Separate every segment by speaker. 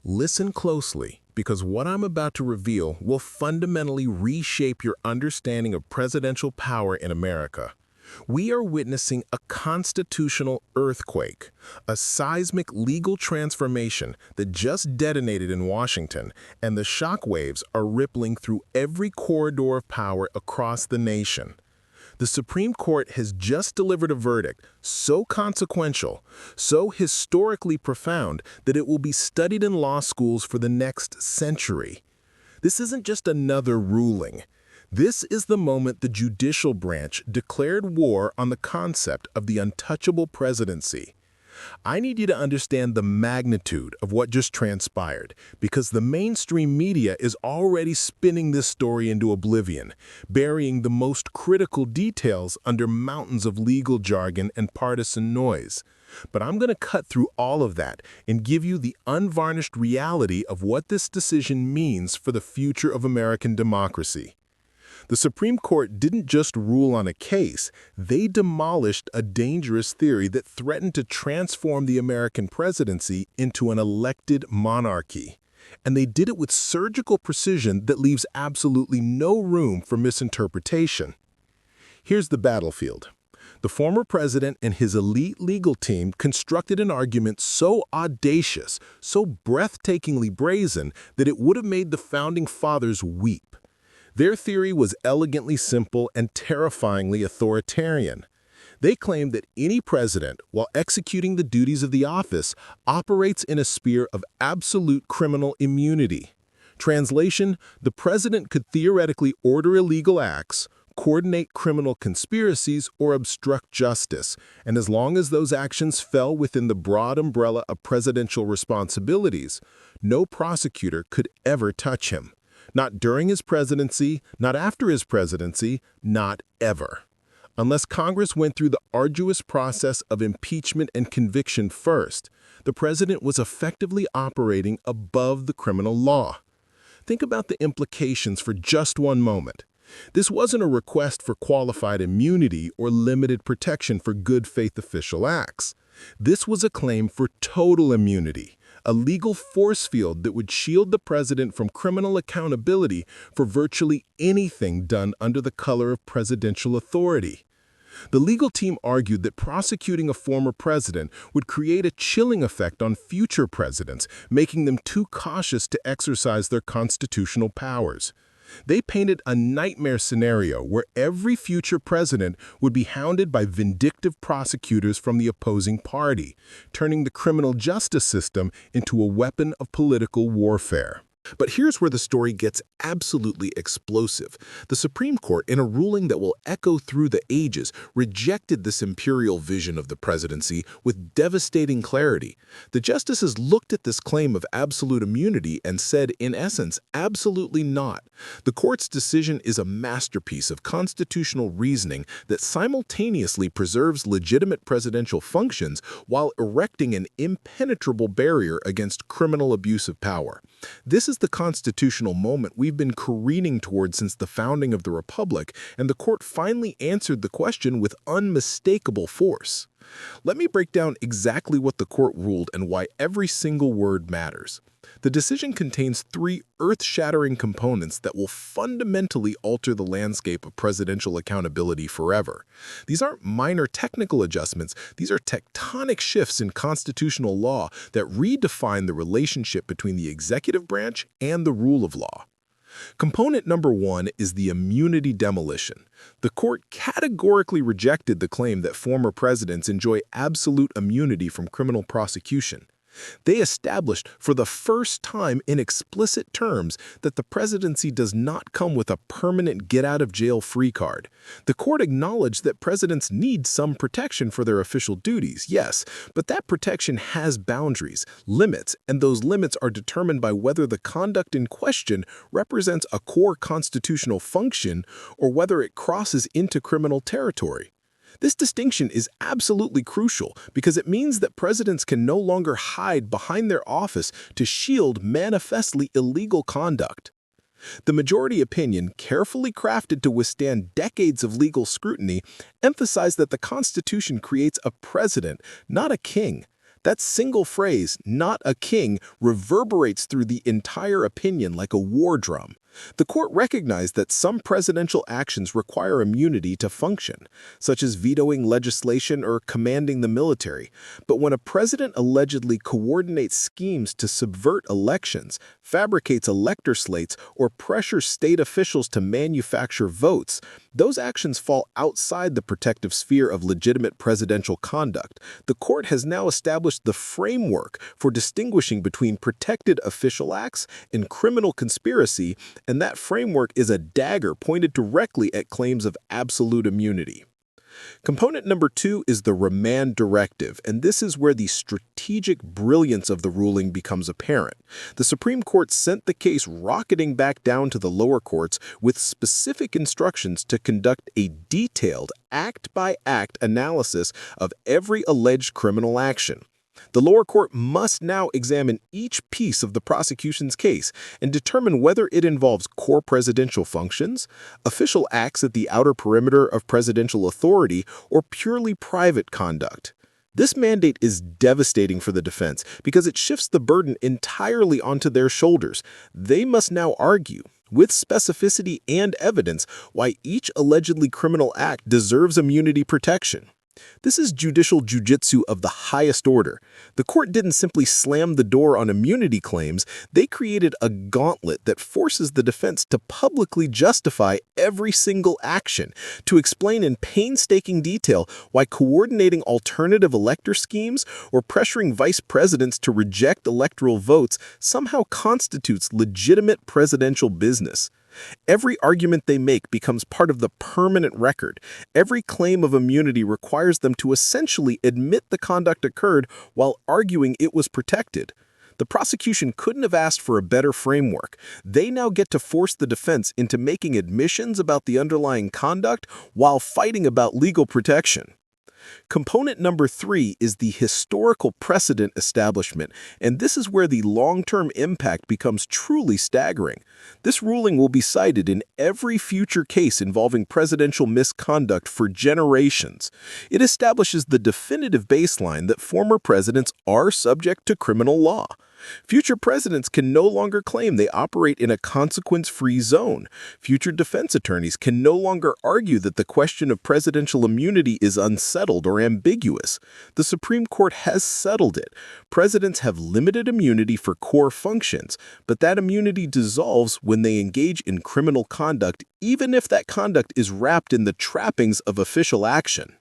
Speaker 1: Listen closely, because what I'm about to reveal will fundamentally reshape your understanding of presidential power in America. We are witnessing a constitutional earthquake, a seismic legal transformation that just detonated in Washington, and the shockwaves are rippling through every corridor of power across the nation. The Supreme Court has just delivered a verdict so consequential, so historically profound that it will be studied in law schools for the next century. This isn't just another ruling. This is the moment the judicial branch declared war on the concept of the untouchable presidency. I need you to understand the magnitude of what just transpired, because the mainstream media is already spinning this story into oblivion, burying the most critical details under mountains of legal jargon and partisan noise. But I'm going to cut through all of that and give you the unvarnished reality of what this decision means for the future of American democracy. The Supreme Court didn't just rule on a case, they demolished a dangerous theory that threatened to transform the American presidency into an elected monarchy. And they did it with surgical precision that leaves absolutely no room for misinterpretation. Here's the battlefield. The former president and his elite legal team constructed an argument so audacious, so breathtakingly brazen, that it would have made the Founding Fathers weep. Their theory was elegantly simple and terrifyingly authoritarian. They claimed that any president, while executing the duties of the office, operates in a sphere of absolute criminal immunity. Translation: the president could theoretically order illegal acts, coordinate criminal conspiracies, or obstruct justice, and as long as those actions fell within the broad umbrella of presidential responsibilities, no prosecutor could ever touch him. Not during his presidency, not after his presidency, not ever. Unless Congress went through the arduous process of impeachment and conviction first, the president was effectively operating above the criminal law. Think about the implications for just one moment. This wasn't a request for qualified immunity or limited protection for good faith official acts. This was a claim for total immunity, a legal force field that would shield the president from criminal accountability for virtually anything done under the color of presidential authority. The legal team argued that prosecuting a former president would create a chilling effect on future presidents, making them too cautious to exercise their constitutional powers. They painted a nightmare scenario where every future president would be hounded by vindictive prosecutors from the opposing party, turning the criminal justice system into a weapon of political warfare. But here's where the story gets absolutely explosive. The Supreme Court, in a ruling that will echo through the ages, rejected this imperial vision of the presidency with devastating clarity. The justices looked at this claim of absolute immunity and said, in essence, absolutely not. The court's decision is a masterpiece of constitutional reasoning that simultaneously preserves legitimate presidential functions while erecting an impenetrable barrier against criminal abuse of power. This is the constitutional moment we've been careening toward since the founding of the Republic, and the court finally answered the question with unmistakable force. Let me break down exactly what the court ruled and why every single word matters. The decision contains three earth-shattering components that will fundamentally alter the landscape of presidential accountability forever. These aren't minor technical adjustments, these are tectonic shifts in constitutional law that redefine the relationship between the executive branch and the rule of law. Component number one is the immunity demolition. The court categorically rejected the claim that former presidents enjoy absolute immunity from criminal prosecution. They established for the first time in explicit terms that the presidency does not come with a permanent get-out-of-jail-free card. The court acknowledged that presidents need some protection for their official duties, yes, but that protection has boundaries, limits, and those limits are determined by whether the conduct in question represents a core constitutional function or whether it crosses into criminal territory. This distinction is absolutely crucial because it means that presidents can no longer hide behind their office to shield manifestly illegal conduct. The majority opinion, carefully crafted to withstand decades of legal scrutiny, emphasized that the Constitution creates a president, not a king. That single phrase, "not a king," reverberates through the entire opinion like a war drum. The court recognized that some presidential actions require immunity to function, such as vetoing legislation or commanding the military. But when a president allegedly coordinates schemes to subvert elections, fabricates elector slates, or pressures state officials to manufacture votes, those actions fall outside the protective sphere of legitimate presidential conduct. The court has now established the framework for distinguishing between protected official acts and criminal conspiracy, and that framework is a dagger pointed directly at claims of absolute immunity. Component number 2 is the remand directive, and this is where the strategic brilliance of the ruling becomes apparent. The Supreme Court sent the case rocketing back down to the lower courts with specific instructions to conduct a detailed act-by-act analysis of every alleged criminal action. The lower court must now examine each piece of the prosecution's case and determine whether it involves core presidential functions, official acts at the outer perimeter of presidential authority, or purely private conduct. This mandate is devastating for the defense because it shifts the burden entirely onto their shoulders. They must now argue, with specificity and evidence, why each allegedly criminal act deserves immunity protection. This is judicial jujitsu of the highest order. The court didn't simply slam the door on immunity claims, they created a gauntlet that forces the defense to publicly justify every single action, to explain in painstaking detail why coordinating alternative elector schemes or pressuring vice presidents to reject electoral votes somehow constitutes legitimate presidential business. Every argument they make becomes part of the permanent record. Every claim of immunity requires them to essentially admit the conduct occurred while arguing it was protected. The prosecution couldn't have asked for a better framework. They now get to force the defense into making admissions about the underlying conduct while fighting about legal protection. Component number 3 is the historical precedent establishment, and this is where the long-term impact becomes truly staggering. This ruling will be cited in every future case involving presidential misconduct for generations. It establishes the definitive baseline that former presidents are subject to criminal law. Future presidents can no longer claim they operate in a consequence-free zone. Future defense attorneys can no longer argue that the question of presidential immunity is unsettled or ambiguous. The Supreme Court has settled it. Presidents have limited immunity for core functions, but that immunity dissolves when they engage in criminal conduct, even if that conduct is wrapped in the trappings of official action.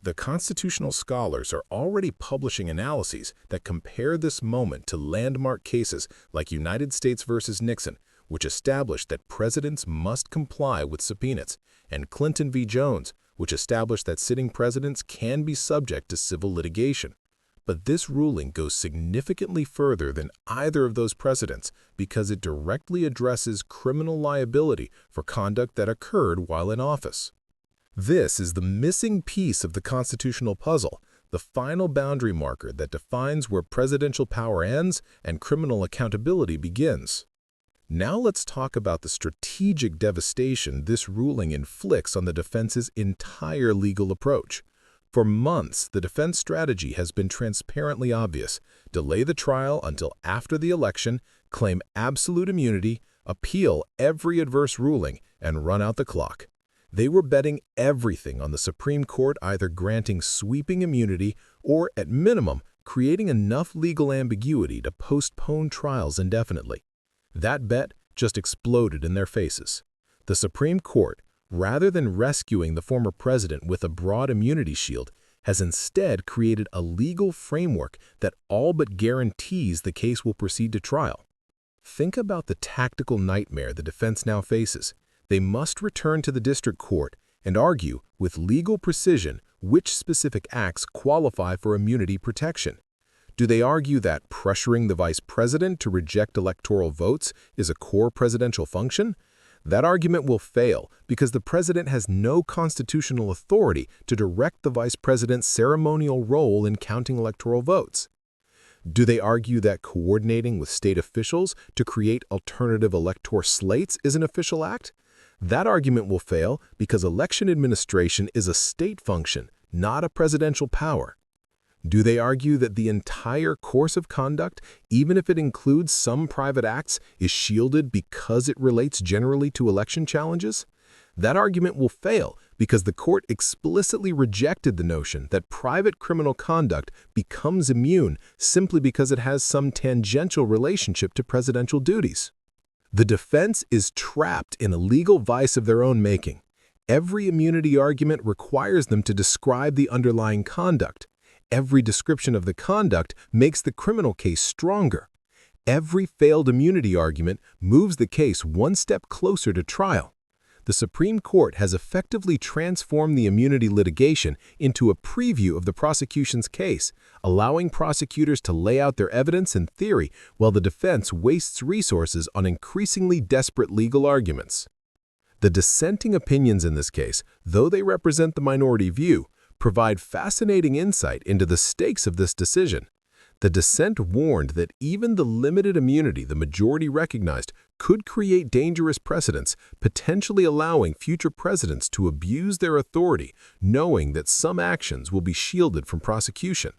Speaker 1: The constitutional scholars are already publishing analyses that compare this moment to landmark cases like United States versus Nixon, which established that presidents must comply with subpoenas, and Clinton v. Jones, which established that sitting presidents can be subject to civil litigation. But this ruling goes significantly further than either of those precedents because it directly addresses criminal liability for conduct that occurred while in office. This is the missing piece of the constitutional puzzle, the final boundary marker that defines where presidential power ends and criminal accountability begins. Now let's talk about the strategic devastation this ruling inflicts on the defense's entire legal approach. For months, the defense strategy has been transparently obvious: delay the trial until after the election, claim absolute immunity, appeal every adverse ruling, and run out the clock. They were betting everything on the Supreme Court either granting sweeping immunity or, at minimum, creating enough legal ambiguity to postpone trials indefinitely. That bet just exploded in their faces. The Supreme Court, rather than rescuing the former president with a broad immunity shield, has instead created a legal framework that all but guarantees the case will proceed to trial. Think about the tactical nightmare the defense now faces. They must return to the district court and argue with legal precision which specific acts qualify for immunity protection. Do they argue that pressuring the vice president to reject electoral votes is a core presidential function? That argument will fail because the president has no constitutional authority to direct the vice president's ceremonial role in counting electoral votes. Do they argue that coordinating with state officials to create alternative elector slates is an official act? That argument will fail because election administration is a state function, not a presidential power. Do they argue that the entire course of conduct, even if it includes some private acts, is shielded because it relates generally to election challenges? That argument will fail because the court explicitly rejected the notion that private criminal conduct becomes immune simply because it has some tangential relationship to presidential duties. The defense is trapped in a legal vice of their own making. Every immunity argument requires them to describe the underlying conduct. Every description of the conduct makes the criminal case stronger. Every failed immunity argument moves the case one step closer to trial. The Supreme Court has effectively transformed the immunity litigation into a preview of the prosecution's case, allowing prosecutors to lay out their evidence and theory while the defense wastes resources on increasingly desperate legal arguments. The dissenting opinions in this case, though they represent the minority view, provide fascinating insight into the stakes of this decision. The dissent warned that even the limited immunity the majority recognized could create dangerous precedents, potentially allowing future presidents to abuse their authority, knowing that some actions will be shielded from prosecution.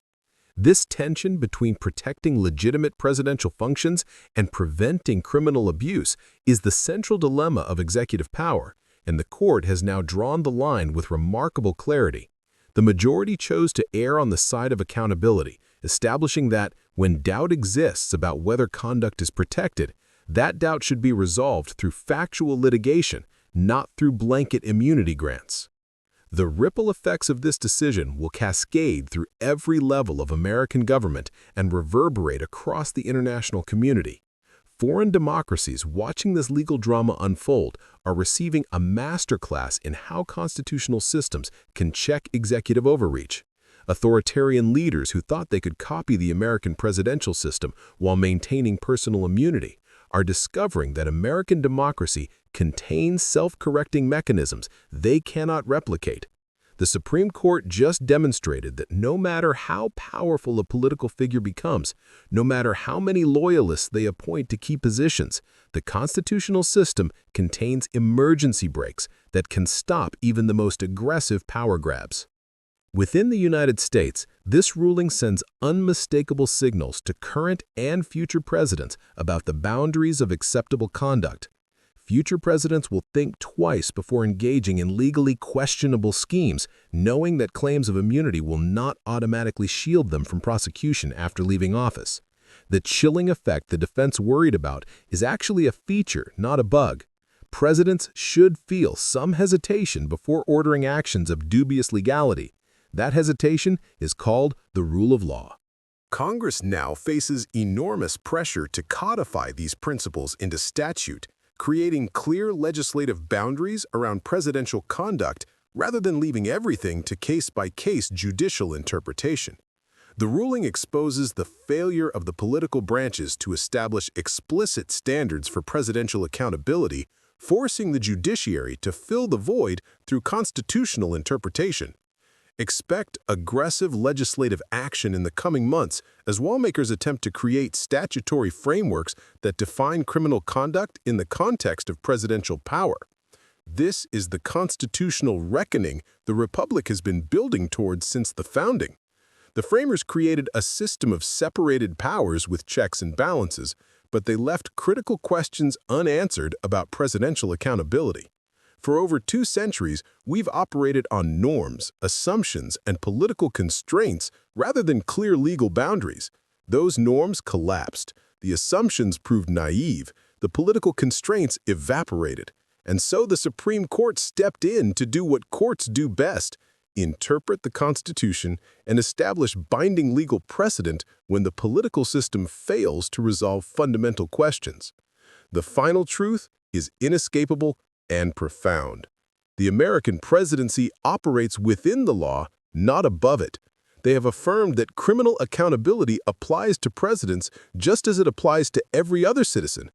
Speaker 1: This tension between protecting legitimate presidential functions and preventing criminal abuse is the central dilemma of executive power, and the court has now drawn the line with remarkable clarity. The majority chose to err on the side of accountability, establishing that when doubt exists about whether conduct is protected, that doubt should be resolved through factual litigation, not through blanket immunity grants. The ripple effects of this decision will cascade through every level of American government and reverberate across the international community. Foreign democracies watching this legal drama unfold are receiving a masterclass in how constitutional systems can check executive overreach. Authoritarian leaders who thought they could copy the American presidential system while maintaining personal immunity are discovering that American democracy contains self-correcting mechanisms they cannot replicate. The Supreme Court just demonstrated that no matter how powerful a political figure becomes, no matter how many loyalists they appoint to key positions, the constitutional system contains emergency brakes that can stop even the most aggressive power grabs. Within the United States, this ruling sends unmistakable signals to current and future presidents about the boundaries of acceptable conduct. Future presidents will think twice before engaging in legally questionable schemes, knowing that claims of immunity will not automatically shield them from prosecution after leaving office. The chilling effect the defense worried about is actually a feature, not a bug. Presidents should feel some hesitation before ordering actions of dubious legality. That hesitation is called the rule of law. Congress now faces enormous pressure to codify these principles into statute, creating clear legislative boundaries around presidential conduct rather than leaving everything to case-by-case judicial interpretation. The ruling exposes the failure of the political branches to establish explicit standards for presidential accountability, forcing the judiciary to fill the void through constitutional interpretation. Expect aggressive legislative action in the coming months as lawmakers attempt to create statutory frameworks that define criminal conduct in the context of presidential power. This is the constitutional reckoning the Republic has been building towards since the founding. The framers created a system of separated powers with checks and balances, but they left critical questions unanswered about presidential accountability. For over 2 centuries, we've operated on norms, assumptions, and political constraints rather than clear legal boundaries. Those norms collapsed, the assumptions proved naive, the political constraints evaporated. And so the Supreme Court stepped in to do what courts do best: interpret the Constitution and establish binding legal precedent when the political system fails to resolve fundamental questions. The final truth is inescapable and profound. The American presidency operates within the law, not above it. They have affirmed that criminal accountability applies to presidents just as it applies to every other citizen.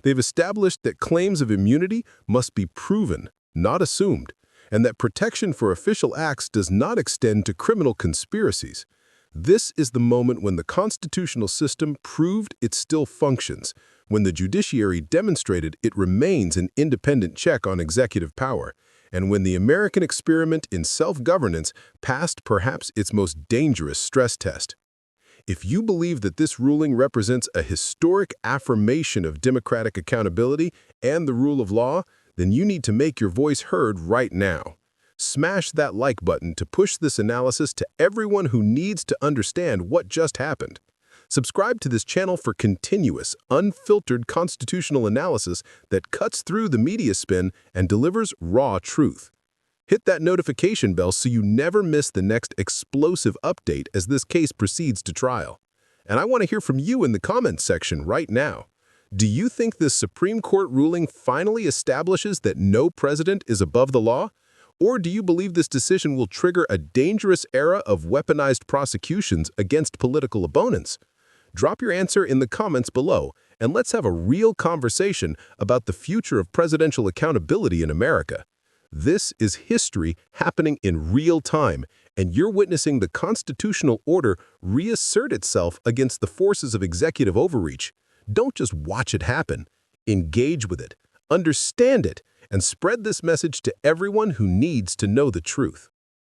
Speaker 1: They've established that claims of immunity must be proven, not assumed, and that protection for official acts does not extend to criminal conspiracies. This is the moment when the constitutional system proved it still functions, when the judiciary demonstrated it remains an independent check on executive power, and when the American experiment in self-governance passed perhaps its most dangerous stress test. If you believe that this ruling represents a historic affirmation of democratic accountability and the rule of law, then you need to make your voice heard right now. Smash that like button to push this analysis to everyone who needs to understand what just happened. Subscribe to this channel for continuous, unfiltered constitutional analysis that cuts through the media spin and delivers raw truth. Hit that notification bell so you never miss the next explosive update as this case proceeds to trial. And I want to hear from you in the comments section right now. Do you think this Supreme Court ruling finally establishes that no president is above the law? Or do you believe this decision will trigger a dangerous era of weaponized prosecutions against political opponents? Drop your answer in the comments below, and let's have a real conversation about the future of presidential accountability in America. This is history happening in real time, and you're witnessing the constitutional order reassert itself against the forces of executive overreach. Don't just watch it happen. Engage with it, understand it, and spread this message to everyone who needs to know the truth.